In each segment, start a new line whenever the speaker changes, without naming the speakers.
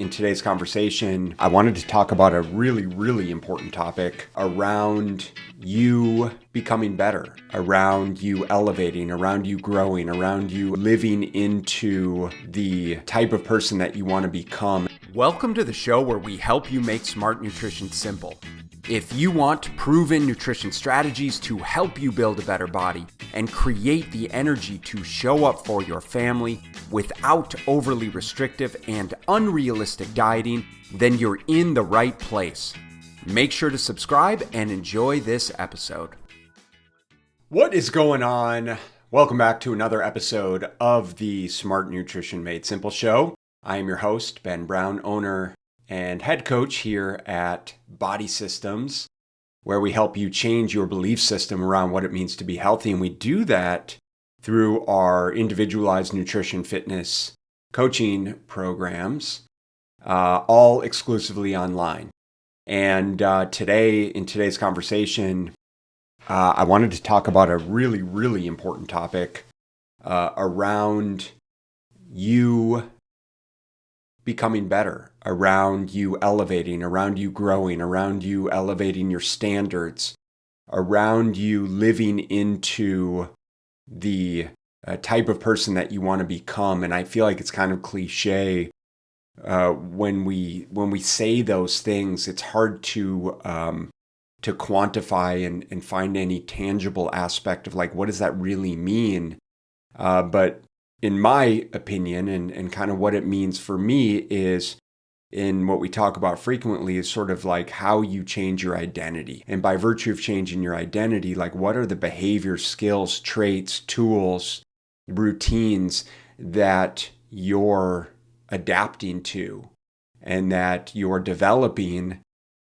In today's conversation, I wanted to talk about a really important topic around you becoming better, around you elevating, around you growing, around you living into the type of person that you want to become. Welcome to the show where we help you make smart nutrition simple. If you want proven nutrition strategies to help you build a better body and create the energy to show up for your family without overly restrictive and unrealistic dieting, then you're in the right place. Make sure to subscribe and enjoy this episode. What is going on? Welcome back to another episode of the Smart Nutrition Made Simple show. I am your host, Ben Brown, owner and head coach here at BodySystems, where we help you change your belief system around what it means to be healthy. And we do that through our individualized nutrition fitness coaching programs, all exclusively online. And in today's conversation, I wanted to talk about a really important topic around you becoming better, around you elevating, around you growing, around you elevating your standards, around you living into the type of person that you want to become. And I feel like it's kind of cliche when we say those things. It's hard to quantify and find any tangible aspect of like, what does that really mean? But in my opinion, and kind of what it means for me is, in what we talk about frequently, is sort of like how you change your identity. And by virtue of changing your identity, like what are the behaviors, skills, traits, tools, routines that you're adapting to and that you're developing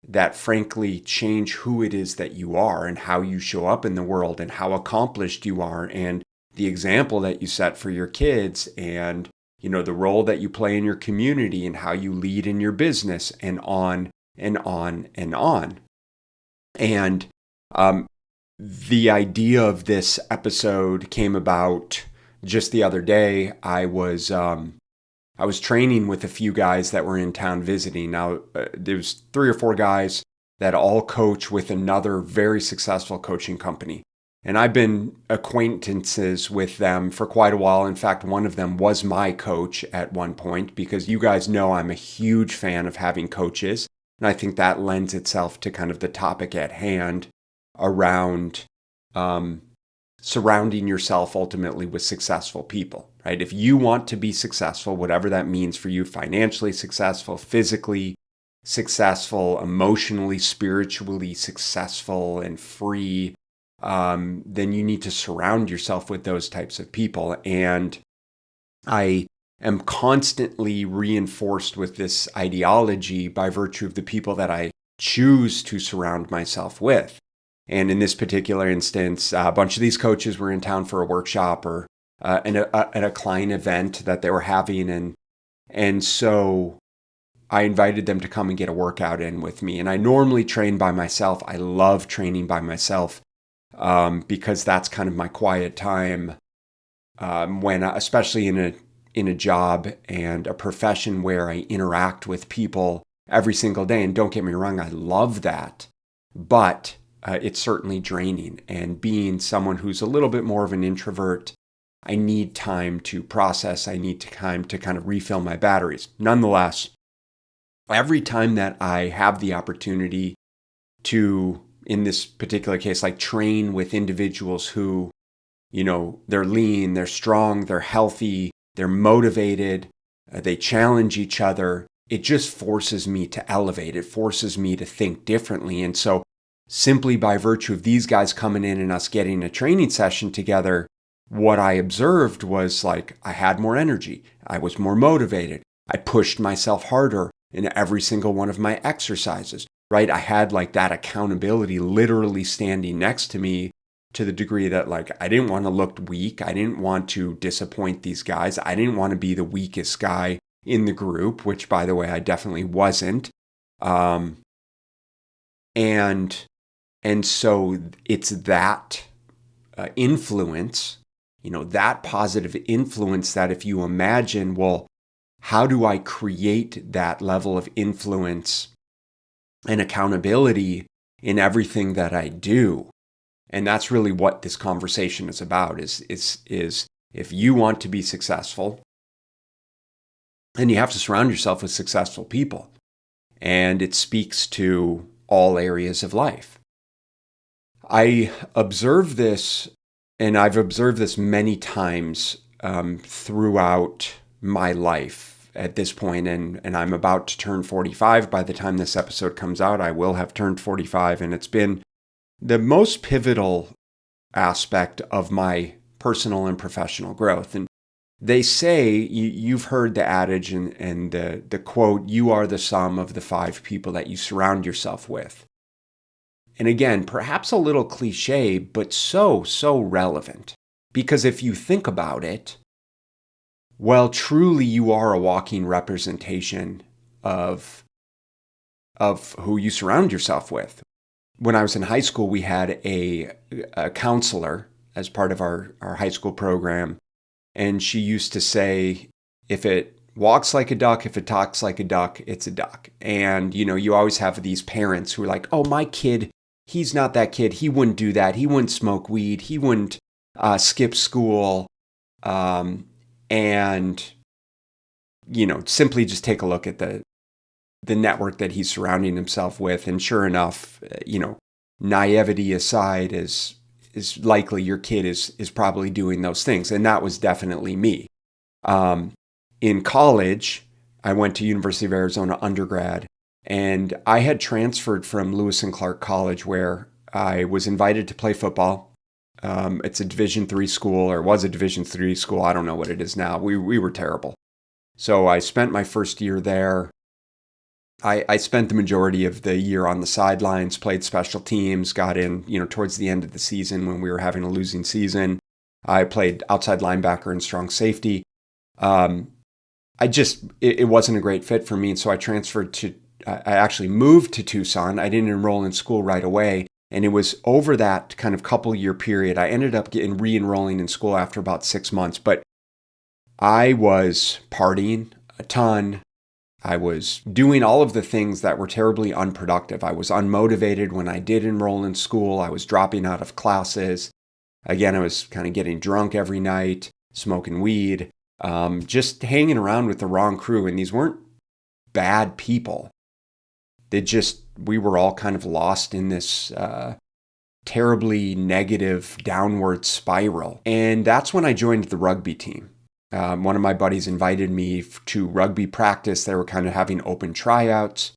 that frankly change who it is that you are and how you show up in the world and how accomplished you are and the example that you set for your kids and, you know, the role that you play in your community and how you lead in your business and on and on and on. And the idea of this episode came about just the other day. I was training with a few guys that were in town visiting. Now, there's 3 or 4 guys that all coach with another very successful coaching company. And I've been acquaintances with them for quite a while. In fact, one of them was my coach at one point, because you guys know I'm a huge fan of having coaches. And I think that lends itself to kind of the topic at hand around surrounding yourself ultimately with successful people, right? If you want to be successful, whatever that means for you, financially successful, physically successful, emotionally, spiritually successful, and free, then you need to surround yourself with those types of people. And I am constantly reinforced with this ideology by virtue of the people that I choose to surround myself with. And in this particular instance, a bunch of these coaches were in town for a workshop or at a client event that they were having. And so I invited them to come and get a workout in with me. And I normally train by myself. I love training by myself. Because that's kind of my quiet time when, especially in a job and a profession where I interact with people every single day. And don't get me wrong, I love that, but it's certainly draining. And being someone who's a little bit more of an introvert, I need time to process. I need time to kind of refill my batteries. Nonetheless, every time that I have the opportunity to, in this particular case, like train with individuals who, you know, they're lean, they're strong, they're healthy, they're motivated, they challenge each other. It just forces me to elevate. It forces me to think differently. And so simply by virtue of these guys coming in and us getting a training session together, what I observed was like I had more energy. I was more motivated. I pushed myself harder in every single one of my exercises. Right? I had like that accountability literally standing next to me, to the degree that like I didn't want to look weak. I didn't want to disappoint these guys. I didn't want to be the weakest guy in the group, which by the way, I definitely wasn't. And so it's that influence, you know, that positive influence that if you imagine, well, how do I create that level of influence and accountability in everything that I do? And that's really what this conversation is about, is if you want to be successful, then you have to surround yourself with successful people. And it speaks to all areas of life. I observe this, and I've observed this many times throughout my life at this point, and I'm about to turn 45. By the time this episode comes out, I will have turned 45, and it's been the most pivotal aspect of my personal and professional growth. And they say, you've heard the adage and the quote, you are the sum of the 5 people that you surround yourself with. And again, perhaps a little cliche, but so relevant. Because if you think about it, well, truly you are a walking representation of who you surround yourself with. When I was in high school, we had a counselor as part of our high school program. And she used to say, if it walks like a duck, if it talks like a duck, it's a duck. And, you always have these parents who are like, oh, my kid, he's not that kid. He wouldn't do that. He wouldn't smoke weed. He wouldn't skip school. And, simply just take a look at the network that he's surrounding himself with. And sure enough, naivety aside, is likely your kid is probably doing those things. And that was definitely me. In college, I went to University of Arizona undergrad, and I had transferred from Lewis and Clark College, where I was invited to play football. It's a Division III school, or was a Division III school. I don't know what it is now. We were terrible. So I spent my first year there. I spent the majority of the year on the sidelines, played special teams, got in, towards the end of the season when we were having a losing season. I played outside linebacker and strong safety. It wasn't a great fit for me. And so I actually moved to Tucson. I didn't enroll in school right away. And it was over that kind of couple year period, I ended up re-enrolling in school after about 6 months. But I was partying a ton. I was doing all of the things that were terribly unproductive. I was unmotivated when I did enroll in school. I was dropping out of classes. Again, I was kind of getting drunk every night, smoking weed, just hanging around with the wrong crew. And these weren't bad people. We were all kind of lost in this terribly negative downward spiral. And that's when I joined the rugby team. One of my buddies invited me to rugby practice. They were kind of having open tryouts.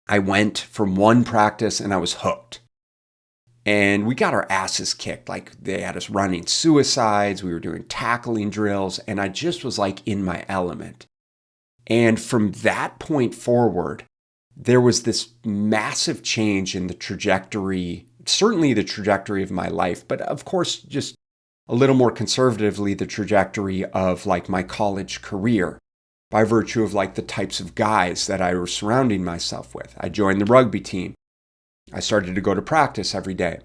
I went from one practice and I was hooked. And we got our asses kicked. Like, they had us running suicides. We were doing tackling drills. And I just was like in my element. And from that point forward, there was this massive change in the trajectory, certainly the trajectory of my life, but of course, just a little more conservatively, the trajectory of like my college career, by virtue of like the types of guys that I was surrounding myself with. I joined the rugby team. I started to go to practice every day.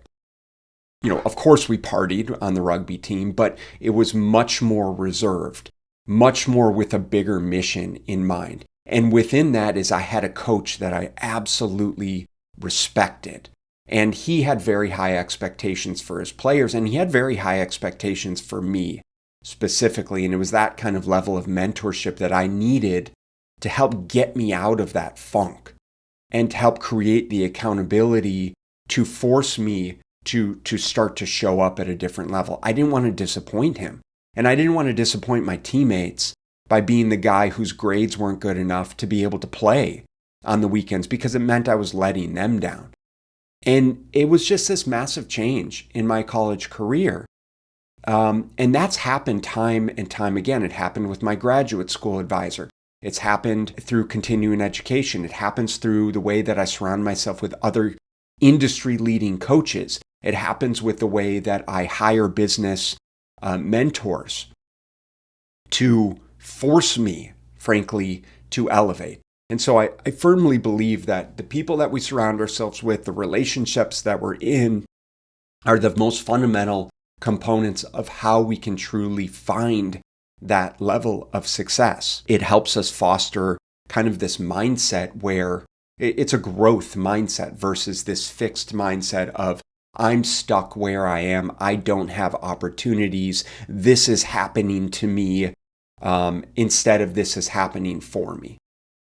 Of course we partied on the rugby team, but it was much more reserved, much more with a bigger mission in mind. And within that is I had a coach that I absolutely respected. And he had very high expectations for his players, and he had very high expectations for me specifically. And it was that kind of level of mentorship that I needed to help get me out of that funk and to help create the accountability to force me to start to show up at a different level. I didn't want to disappoint him, and I didn't want to disappoint my teammates by being the guy whose grades weren't good enough to be able to play on the weekends, because it meant I was letting them down. And it was just this massive change in my college career. And that's happened time and time again. It happened with my graduate school advisor. It's happened through continuing education. It happens through the way that I surround myself with other industry-leading coaches. It happens with the way that I hire business mentors to force me, frankly, to elevate. And so I firmly believe that the people that we surround ourselves with, the relationships that we're in, are the most fundamental components of how we can truly find that level of success. It helps us foster kind of this mindset where it's a growth mindset versus this fixed mindset of I'm stuck where I am. I don't have opportunities. This is happening to me instead of this is happening for me,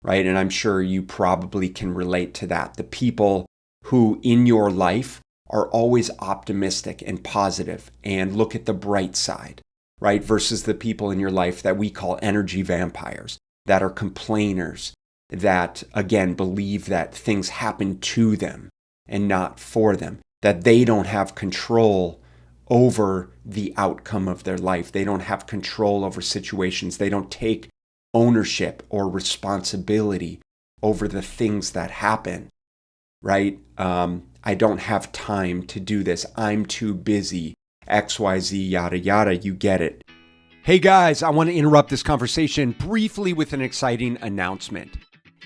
right? And I'm sure you probably can relate to that. The people who in your life are always optimistic and positive and look at the bright side, right? Versus the people in your life that we call energy vampires, that are complainers, that again believe that things happen to them and not for them, that they don't have control over the outcome of their life. They don't have control over situations. They don't take ownership or responsibility over the things that happen, right? I don't have time to do this. I'm too busy. XYZ, yada, yada. You get it. Hey guys, I want to interrupt this conversation briefly with an exciting announcement.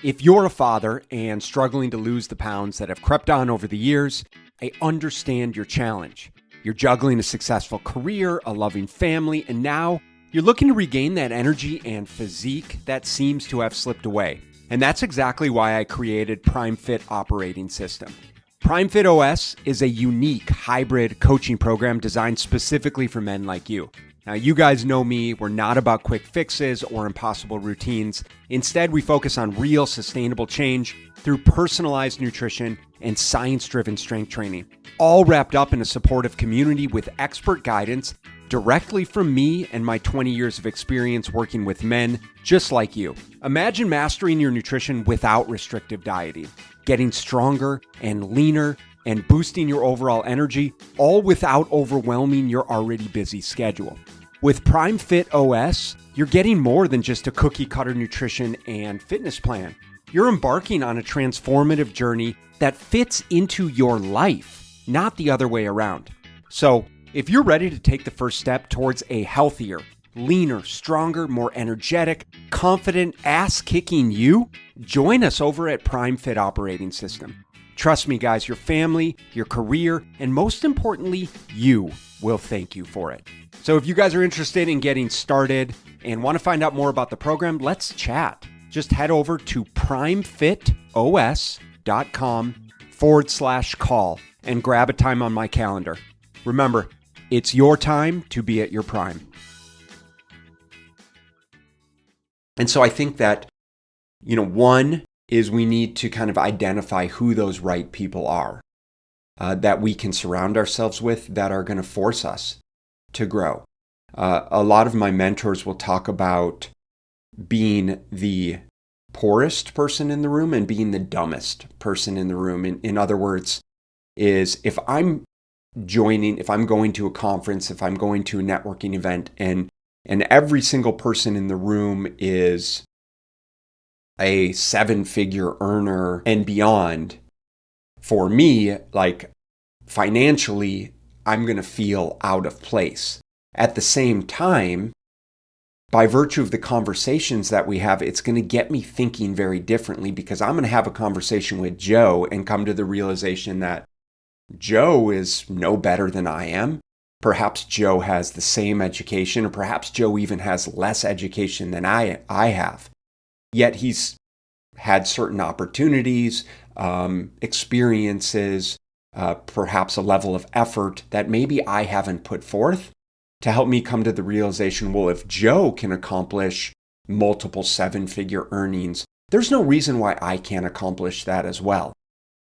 If you're a father and struggling to lose the pounds that have crept on over the years, I understand your challenge. You're juggling a successful career, a loving family, and now you're looking to regain that energy and physique that seems to have slipped away. And that's exactly why I created Prime Fit Operating System. Prime Fit OS is a unique hybrid coaching program designed specifically for men like you. Now, you guys know me, we're not about quick fixes or impossible routines. Instead, we focus on real sustainable change through personalized nutrition and science-driven strength training, all wrapped up in a supportive community with expert guidance directly from me and my 20 years of experience working with men just like you. Imagine mastering your nutrition without restrictive dieting, getting stronger and leaner, and boosting your overall energy, all without overwhelming your already busy schedule. With Prime Fit OS, you're getting more than just a cookie-cutter nutrition and fitness plan. You're embarking on a transformative journey that fits into your life, not the other way around. So, if you're ready to take the first step towards a healthier, leaner, stronger, more energetic, confident, ass-kicking you, join us over at Prime Fit Operating System. Trust me, guys, your family, your career, and most importantly, you will thank you for it. So if you guys are interested in getting started and want to find out more about the program, let's chat. Just head over to primefitos.com/call and grab a time on my calendar. Remember, it's your time to be at your prime. And so I think that, one is we need to kind of identify who those right people are that we can surround ourselves with that are going to force us to grow. A lot of my mentors will talk about being the poorest person in the room and being the dumbest person in the room. In other words, is if I'm going to a conference, if I'm going to a networking event, and every single person in the room is a 7-figure earner and beyond, for me, like financially, I'm going to feel out of place. At the same time, by virtue of the conversations that we have, it's going to get me thinking very differently because I'm going to have a conversation with Joe and come to the realization that Joe is no better than I am. Perhaps Joe has the same education, or perhaps Joe even has less education than I have. Yet he's had certain opportunities, experiences, perhaps a level of effort that maybe I haven't put forth to help me come to the realization, well, if Joe can accomplish multiple 7-figure earnings, there's no reason why I can't accomplish that as well.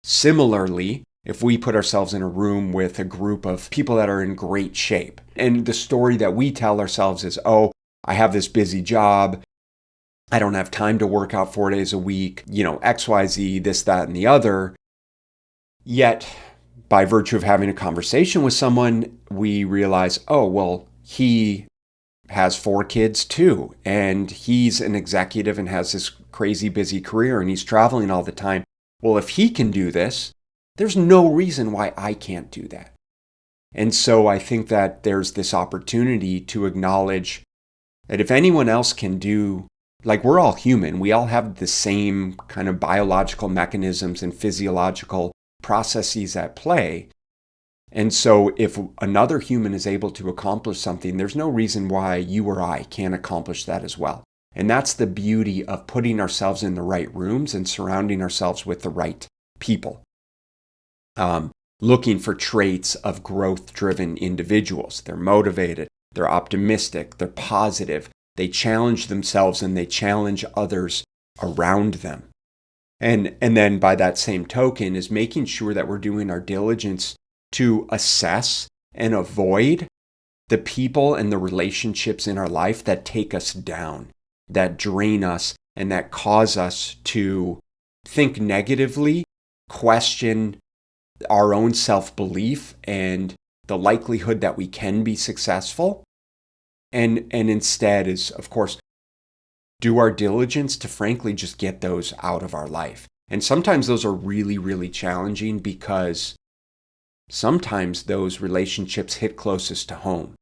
Similarly, if we put ourselves in a room with a group of people that are in great shape, and the story that we tell ourselves is, oh, I have this busy job, I don't have time to work out 4 days a week, XYZ, this, that, and the other. Yet, by virtue of having a conversation with someone, we realize, oh, well, he has 4 kids too, and he's an executive and has this crazy busy career, and he's traveling all the time. Well, if he can do this, there's no reason why I can't do that. And so I think that there's this opportunity to acknowledge that if anyone else can do, like we're all human, we all have the same kind of biological mechanisms and physiological processes at play. And so if another human is able to accomplish something, there's no reason why you or I can't accomplish that as well. And that's the beauty of putting ourselves in the right rooms and surrounding ourselves with the right people. Looking for traits of growth-driven individuals. They're motivated, they're optimistic, they're positive, they challenge themselves and they challenge others around them. And then by that same token is making sure that we're doing our diligence to assess and avoid the people and the relationships in our life that take us down, that drain us, and that cause us to think negatively, question our own self-belief and the likelihood that we can be successful. And instead is, of course, do our diligence to frankly just get those out of our life. And sometimes those are really, really challenging because sometimes those relationships hit closest to home.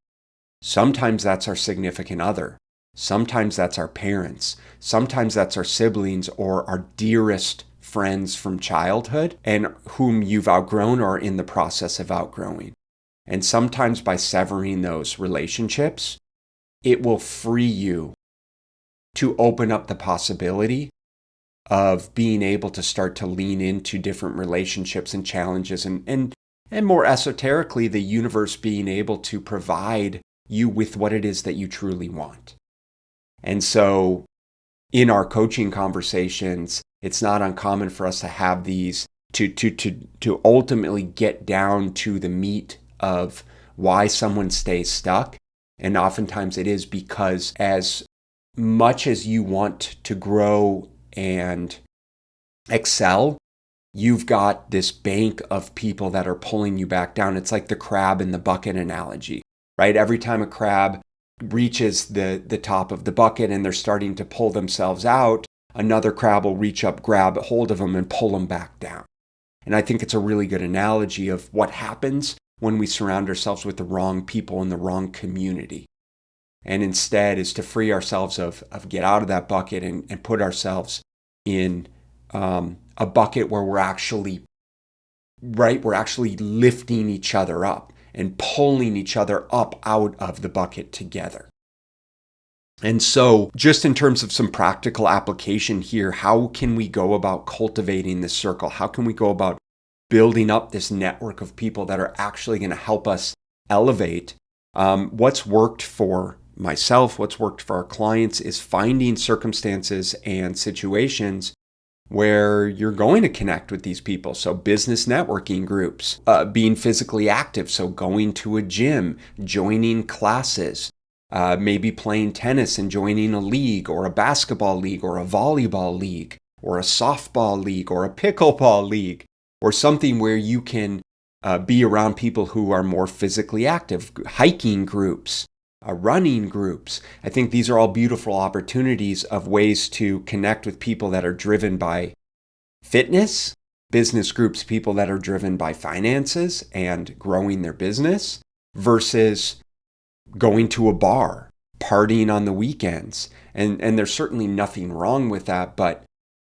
Sometimes that's our significant other. Sometimes that's our parents. Sometimes that's our siblings or our dearest friends from childhood and whom you've outgrown or are in the process of outgrowing. And sometimes by severing those relationships, it will free you to open up the possibility of being able to start to lean into different relationships and challenges and more esoterically, the universe being able to provide you with what it is that you truly want. And so in our coaching conversations, it's not uncommon for us to have these to ultimately get down to the meat of why someone stays stuck. And oftentimes it is because as much as you want to grow and excel, you've got this bank of people that are pulling you back down. It's like the crab in the bucket analogy, right? Every time a crab reaches the top of the bucket and they're starting to pull themselves out, another crab will reach up, grab hold of them and pull them back down. And I think it's a really good analogy of what happens when we surround ourselves with the wrong people in the wrong community. And instead is to free ourselves of get out of that bucket and put ourselves in a bucket where we're actually lifting each other up and pulling each other up out of the bucket together. And so just in terms of some practical application here, how can we go about cultivating this circle? How can we go about building up this network of people that are actually going to help us elevate? What's worked for myself, what's worked for our clients is finding circumstances and situations where you're going to connect with these people. So business networking groups, being physically active. So going to a gym, joining classes, maybe playing tennis and joining a league or a basketball league or a volleyball league or a softball league or a pickleball league or something where you can be around people who are more physically active, hiking groups, running groups. I think these are all beautiful opportunities of ways to connect with people that are driven by fitness, business groups, people that are driven by finances and growing their business versus going to a bar, partying on the weekends. And there's certainly nothing wrong with that. But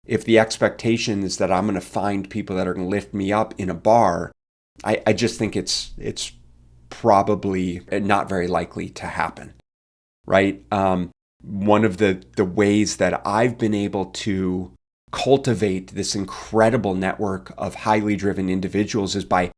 if the expectation is that I'm going to find people that are going to lift me up in a bar, I just think it's probably not very likely to happen, right? One of the ways that I've been able to cultivate this incredible network of highly driven individuals is by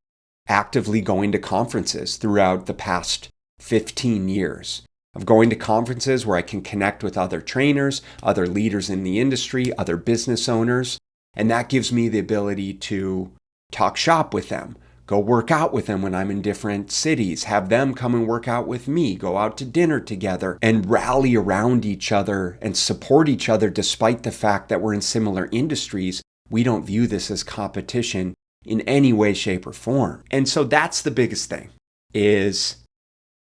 actively going to conferences throughout the past 15 years. Of going to conferences where I can connect with other trainers, other leaders in the industry, other business owners, and that gives me the ability to talk shop with them, go work out with them when I'm in different cities, have them come and work out with me, go out to dinner together and rally around each other and support each other despite the fact that we're in similar industries. We don't view this as competition in any way, shape, or form. And so that's the biggest thing is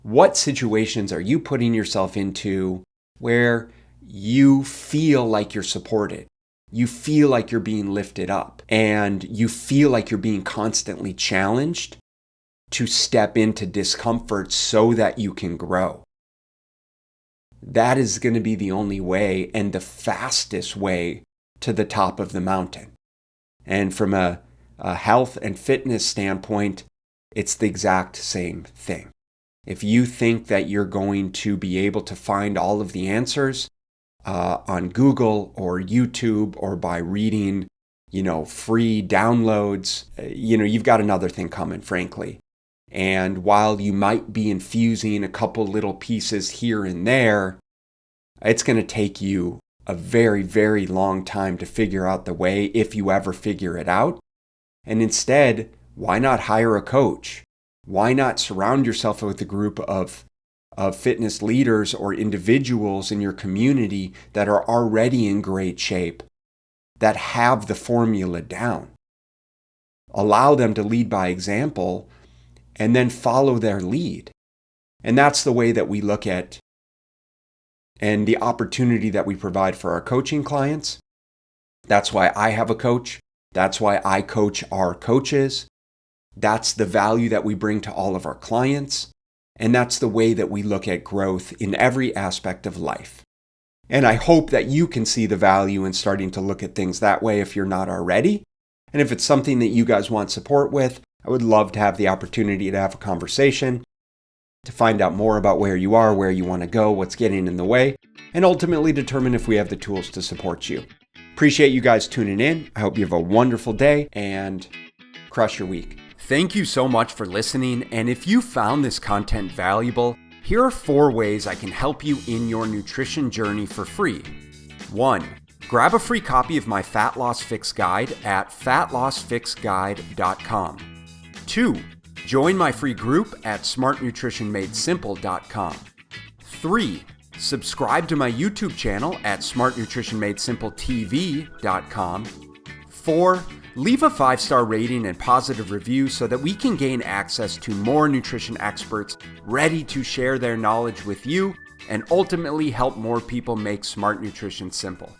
what situations are you putting yourself into where you feel like you're supported? You feel like you're being lifted up and you feel like you're being constantly challenged to step into discomfort so that you can grow. That is going to be the only way and the fastest way to the top of the mountain. And from a health and fitness standpoint, It's the exact same thing. If you think that you're going to be able to find all of the answers on Google or YouTube or by reading, free downloads, you've got another thing coming, frankly. And while you might be infusing a couple little pieces here and there, it's going to take you a very, very long time to figure out the way, if you ever figure it out. And instead, why not hire a coach? Why not surround yourself with a group of fitness leaders or individuals in your community that are already in great shape, that have the formula down? Allow them to lead by example and then follow their lead. And that's the way that we look at and the opportunity that we provide for our coaching clients. That's why I have a coach. That's why I coach our coaches. That's the value that we bring to all of our clients. And that's the way that we look at growth in every aspect of life. And I hope that you can see the value in starting to look at things that way if you're not already. And if it's something that you guys want support with, I would love to have the opportunity to have a conversation, to find out more about where you are, where you want to go, what's getting in the way, and ultimately determine if we have the tools to support you. Appreciate you guys tuning in. I hope you have a wonderful day and crush your week. Thank you so much for listening. And if you found this content valuable, here are 4 ways I can help you in your nutrition journey for free. 1. Grab a free copy of my Fat Loss Fix Guide at fatlossfixguide.com. 2. Join my free group at smartnutritionmadesimple.com. 3. Subscribe to my YouTube channel at smartnutritionmadesimpletv.com. 4. Leave a 5-star rating and positive review so that we can gain access to more nutrition experts ready to share their knowledge with you and ultimately help more people make smart nutrition simple.